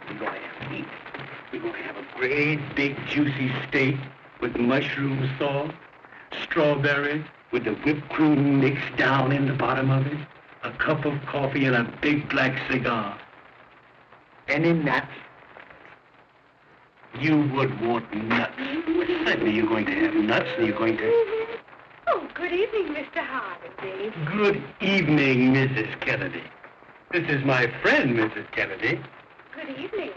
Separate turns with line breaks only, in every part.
We're going to have meat. We're going to have a great big juicy steak with mushroom sauce, strawberries with the whipped cream mixed down in the bottom of it, a cup of coffee, and a big black cigar. Any nuts? You would want nuts. Well, certainly you're going to have nuts, and you're going to...
Oh, good evening, Mr. Hardy.
Good evening, Mrs. Kennedy. This is my friend, Mrs. Kennedy.
Good evening.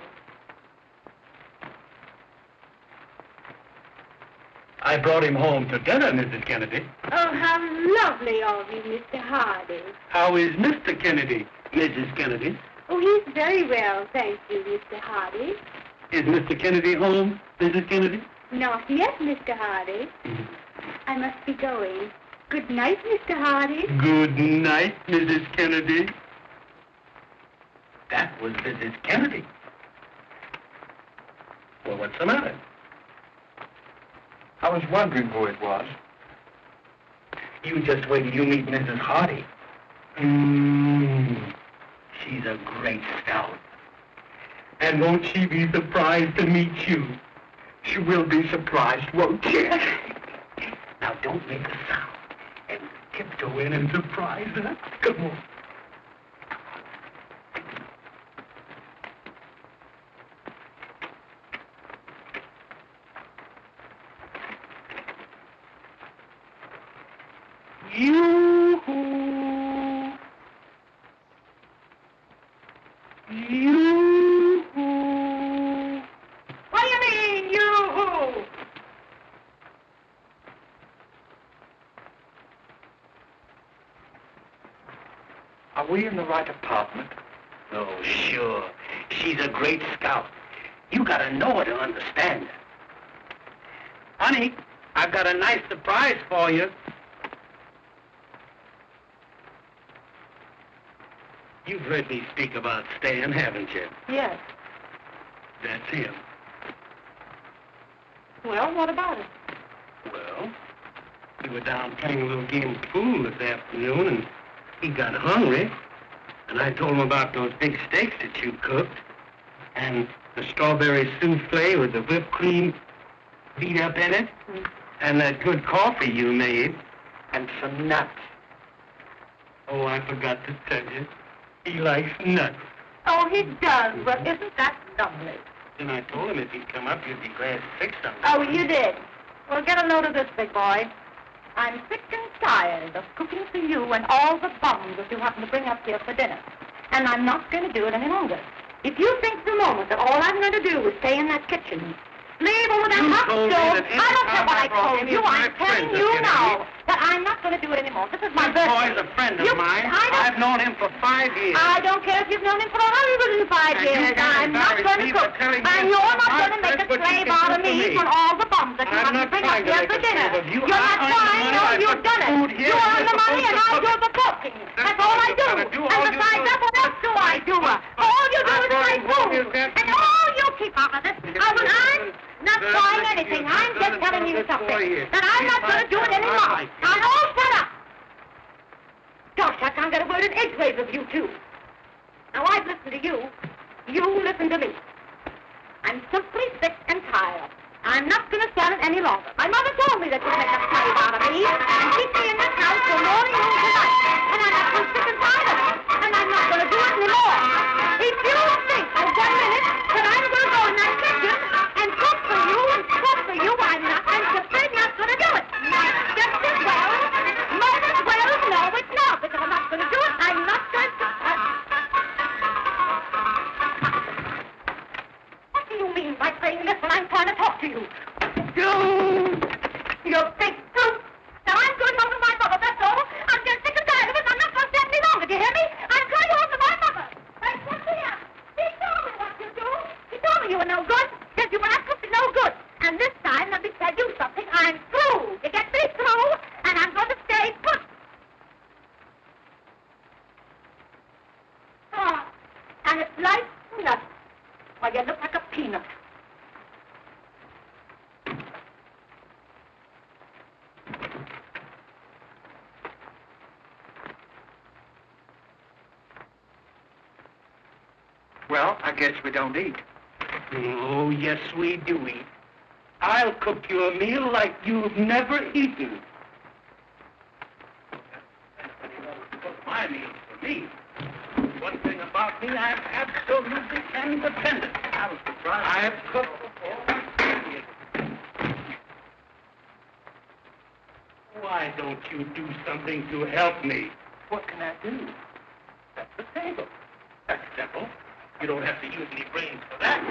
I brought him home to dinner, Mrs. Kennedy.
Oh, how lovely of you, Mr. Hardy.
How is Mr. Kennedy, Mrs. Kennedy?
Oh, he's very well, thank you, Mr. Hardy.
Is Mr. Kennedy home, Mrs. Kennedy?
Not yet, Mr. Hardy. I must be going. Good night, Mr. Hardy.
Good night, Mrs. Kennedy. That was Mrs. Kennedy. Well, what's the matter?
I was wondering who it was.
You just wait till you meet Mrs. Hardy. She's a great scout. And won't she be surprised to meet you?
She will be surprised, won't she?
Now, don't make a sound. And tiptoe in and surprise her. Come on. Yoo-hoo! Yoo-hoo!
What do you mean, yoo-hoo?
Are we in the right apartment?
Oh, sure. She's a great scout. You gotta know her to understand her. Honey, I've got a nice surprise for you. You've heard me speak about Stan, haven't you?
Yes.
That's him.
Well, what about it?
Well, we were down playing a little game of pool this afternoon, and he got hungry. And I told him about those big steaks that you cooked, and the strawberry souffle with the whipped cream beat up in it, and that good coffee you made, and some nuts. Oh, I forgot to tell you. He likes nuts.
Oh, he does. Well, isn't that lovely?
Then I told him if he'd come up, you'd be glad to fix something.
Oh, you did. Well, get a load of this, big boy. I'm sick and tired of cooking for you and all the bums that you happen to bring up here for dinner. And I'm not going to do it any longer. If you think for a moment that all I'm going to do is stay in that kitchen, leave over that hot stove, I don't care what I told you. I'm telling you now that I'm not going to do it anymore. This is my birthday.
This boy's a friend of mine. I've known him for 5 years.
I don't care if you've known him for 105 years. I'm not going to cook. And you're not going to make a slave out of me for all the bums that you have to bring up here for dinner. You're not trying. No, you've done it. You earn the money and I do the cooking. That's all I do. And besides that, what else do I do? All you do is play food. And all you keep out of this. I'm not trying anything. I'm just telling you something. That I'm not going to do it anymore. Now, all shut up. Gosh, I can't get a word in edgeways of you two. Now, I've listened to you. You listen to me. I'm simply sick and tired. I'm not going to stand it any longer. My mother told me that you'd make a slave out of me and keep me in this house till morning, noon, tonight. And I'm not sick and tired of it. And I'm not going to do it anymore. If you think for 1 minute that I'm going to go in that kitchen and cook for you, I'm not. I'm simply not going to do it. Just as well. Might as well. No, it's not. Because I'm not going to do it. I'm not going to. What do you mean by saying this when I'm trying to talk to you? You big brute. Now I'm going home to my mother, that's all. I'm just sick and tired of it. I'm not going to stand any longer. Do you hear me? I'm going home to my mother. That's what he is. He told me what to do. He told me you were no good. Said you were absolutely no good. And this time, let me tell you something. I'm through. You get me through? And I'm going to stay put. Oh, and it's like nothing. Why, you look like a peanut.
Well, I guess we don't eat.
Oh, yes, we do eat. I'll cook you a meal like you've never eaten. Cook my meals for me. One thing about me, I'm absolutely independent. I was surprised. I've cooked before. Why don't you do something to help me?
What can I do?
Set the table. That's simple. You don't have to use any brains for that.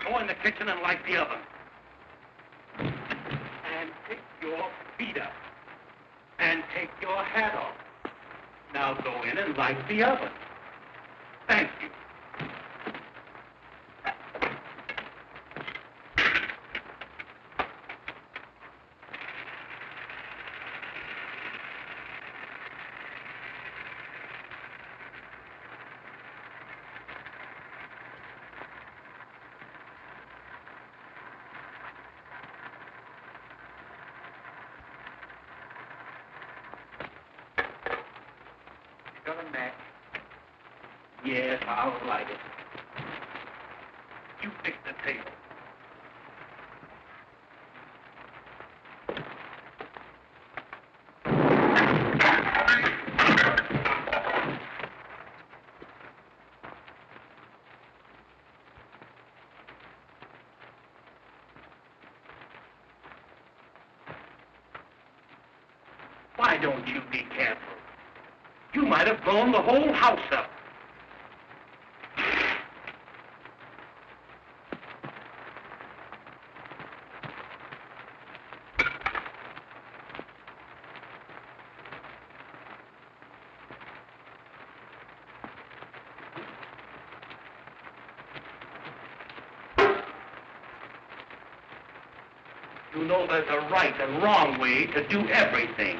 Go in the kitchen and light the oven. And pick your feet up. And take your hat off. Now go in and light the oven. Thank you.
Got a match?
Yes, I'll light it. You fix the table. Why don't you be careful? You might have blown the whole house up. You know there's a right and wrong way to do everything.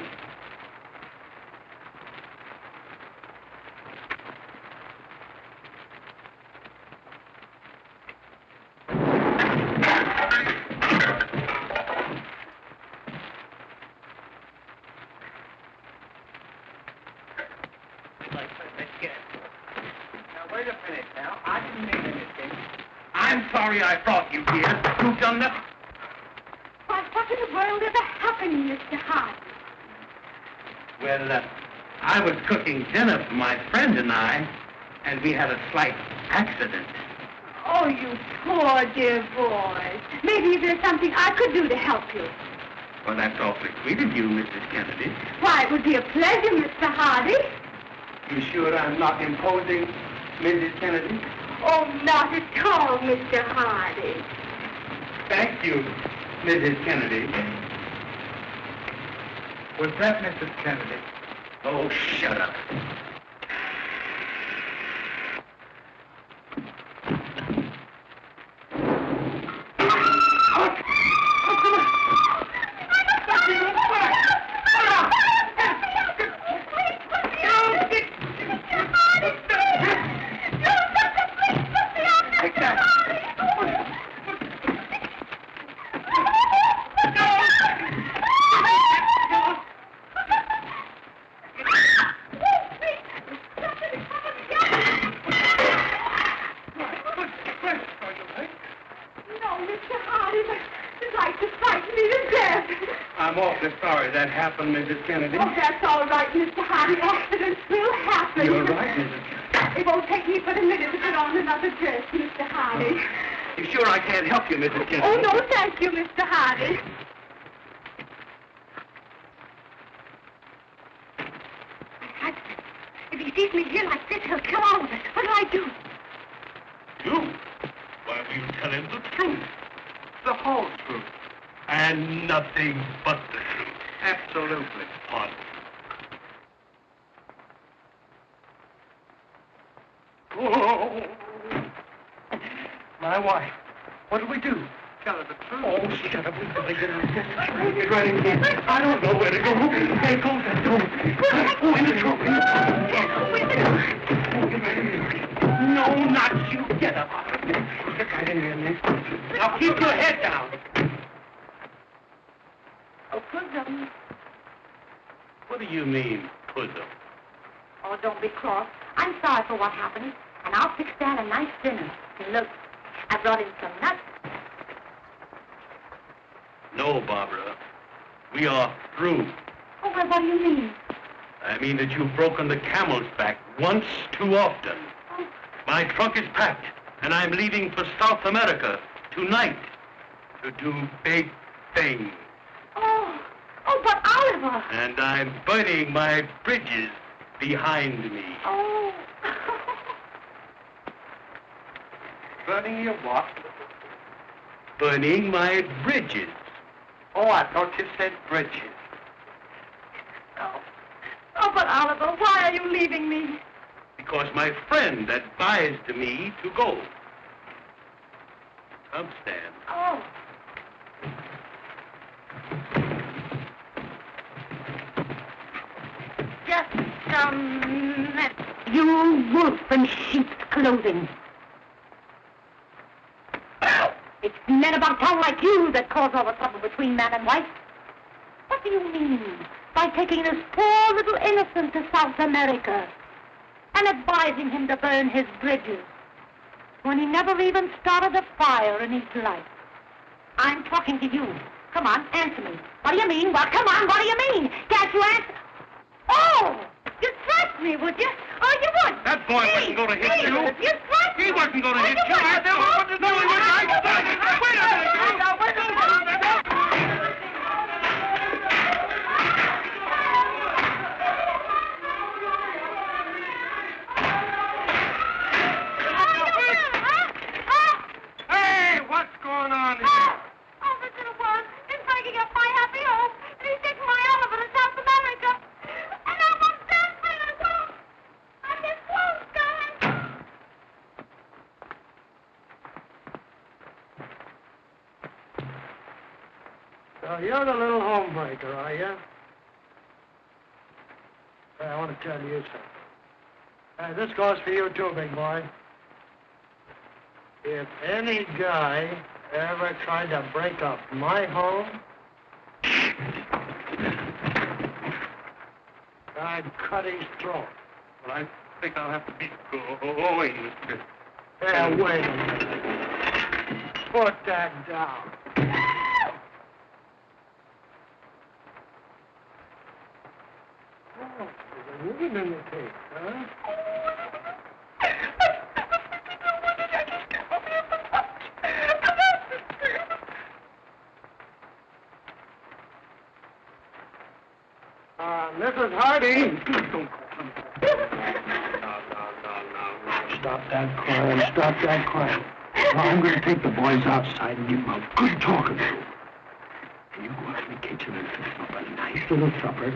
Now, wait a minute now. I didn't mean anything.
I'm sorry I brought you here. You've done nothing.
Why, what in the world ever happened, Mr. Hardy?
Well, I was cooking dinner for my friend and I, and we had a slight accident.
Oh, you poor dear boy. Maybe there's something I could do to help you.
Well, that's awfully sweet of you, Mrs. Kennedy.
Why, it would be a pleasure, Mr. Hardy.
You sure I'm not imposing, Mrs. Kennedy?
Oh, not at all, Mr. Hardy.
Thank you, Mrs. Kennedy.
Was that Mrs. Kennedy?
Oh, shut up. I'm awfully sorry that happened, Mrs. Kennedy.
Oh, that's all right, Mr. Hardy. Accidents will happen.
You're right, Mrs. Kennedy.
It won't take me but a minute to put on another dress, Mr. Hardy.
You sure I can't help you, Mrs. Kennedy?
Oh, no, thank you, Mr. Hardy. If he sees me here like this, he'll kill all of us. What do I do?
You? Why, will you tell him the truth?
The whole truth.
And nothing but the truth.
Absolutely.
Pardon. Oh, my wife. What do we do?
Tell her the truth.
Oh, shut up. We've got to get out of here. Get right in here. I don't know where to go. Hey, go. trunk. Oh, in the trunk. No, not you. Get up out of there. Get right in here, Nick. Now keep your head down.
Oh, Pussum.
What do you mean, Pussum?
Oh, don't be cross. I'm sorry for what happened, and I'll fix Dad a nice dinner. And look, I brought him some nuts.
No, Barbara. We are through.
Oh, well, what do you mean?
I mean that you've broken the camel's back once too often.
Oh,
My trunk is packed, and I'm leaving for South America tonight to do big things.
oh, but Oliver.
And I'm burning my bridges behind me.
Oh.
Burning your what?
Burning my bridges.
Oh, I thought you said bridges.
Oh, but Oliver, why are you leaving me?
Because my friend advised me to go. Come, Stan.
Oh. Just a minute. You wolf in sheep's clothing. It's men about town like you that cause all the trouble between man and wife. What do you mean by taking this poor little innocent to South America and advising him to burn his bridges when he never even started a fire in his life? I'm talking to you. Come on, answer me. What do you mean? Well, come on, what do you mean? Can't you answer? Oh, you'd thrust me, would you? Oh, you would.
That boy wasn't going to hit you.
You'd thrust me.
He wasn't going to hit
you.
you. I never wanted to do it. Wait a minute. Hey, what's going on here?
Oh, this little one is breaking up my happy home. And he's taking my Oliver to South America. And I'm on dancing as well. I'm his clothes guy.
So you're the little homebreaker, are you? Hey, I want to tell you something. This goes for you too, big boy. If any guy ever tried to break up my home, I'd cut his throat.
Well, I think I'll have to be going, Mr.
Hey, wait a minute. Put that down. Oh, there's a woman in the case, huh? Mrs. Hardy.
Don't
No. Stop that crying. Stop that crying. Now, I'm going to take the boys outside and give them a good talking to. And you go out to the kitchen and fix them up a nice little supper.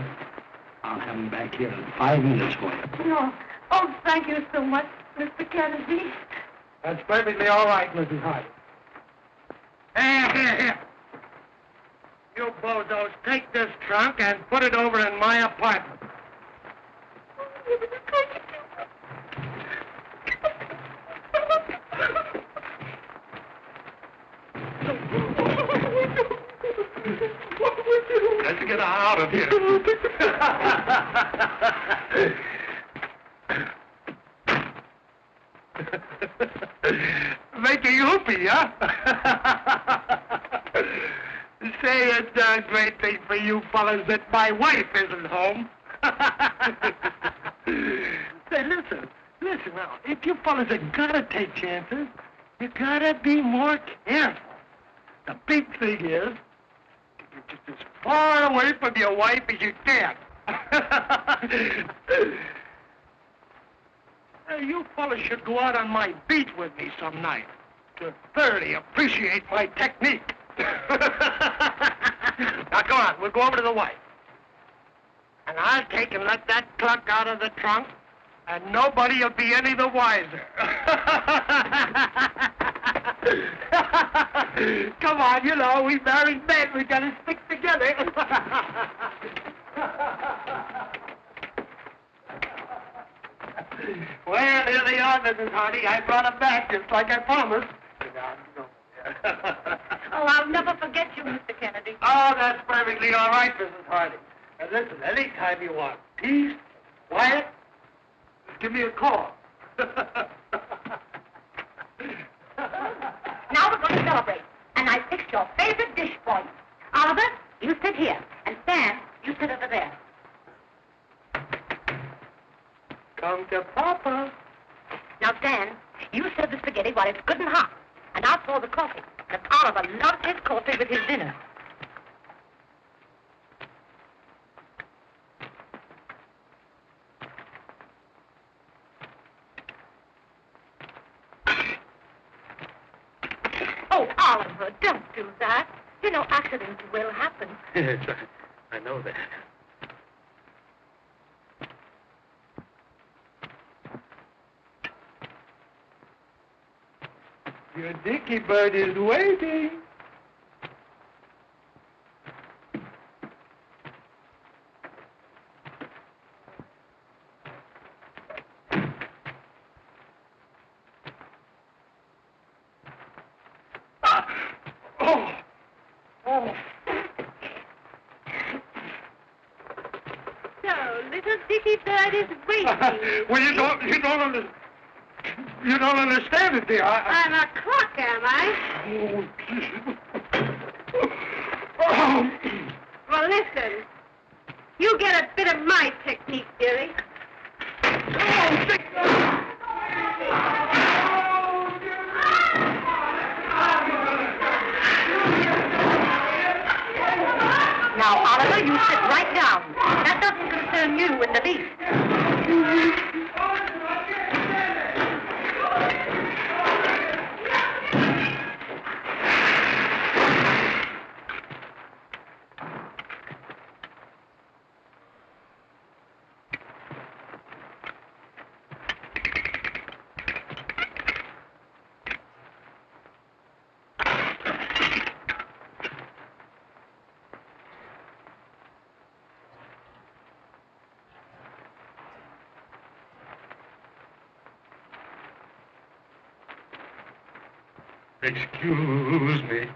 I'll have them back here in 5 minutes for you.
Oh, thank you so much, Mr. Kennedy.
That's perfectly all right, Mrs. Hardy. Here. You bozos, take this trunk and put it over in my apartment.
Let's get out of here.
Making whoopee, huh? Say it's a great thing for you fellas that my wife isn't home. Say, listen now. If you fellas are gonna take chances, you gotta be more careful. The big thing is, you're just as far away from your wife as you can. You fellas should go out on my beat with me some night to thoroughly appreciate my technique. Now, come on, we'll go over to the wife. And I'll take and let that truck out of the trunk, and nobody will be any the wiser. Come on, you know, we married men, we gotta stick together.
Well, here they are, Mrs. Hardy. I brought them back just like I promised.
Oh, I'll never forget you, Mr. Kennedy.
Oh, that's perfectly all right, Mrs. Hardy. And listen, anytime you want peace, quiet, give me a call.
Now we're going to celebrate. And I fixed your favorite dish for you. Oliver, you sit here. And Stan, you sit over there.
Come to Papa.
Now, Stan, you serve the spaghetti while it's good and hot. And I'll pour the coffee. Because Oliver loves his coffee with his dinner. Oh, Oliver, don't do that. You know, accidents will happen.
Yes, I know that. Your dicky bird is waiting.
So, little dicky bird is waiting.
Well, you don't understand it, dear.
I'm a clock, am I? Well, listen. You get a bit of my technique, dearie. Now, Oliver, you sit right down. That doesn't concern you in the least.
Excuse me.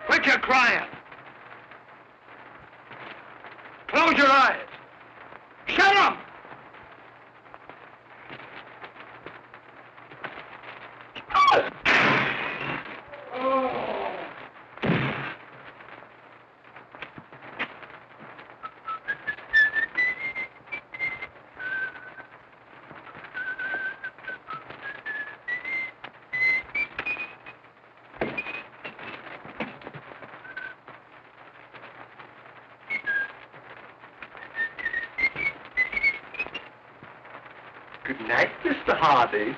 Quit your crying. Close your eyes. Shut up! Good night, Mr. Hardy.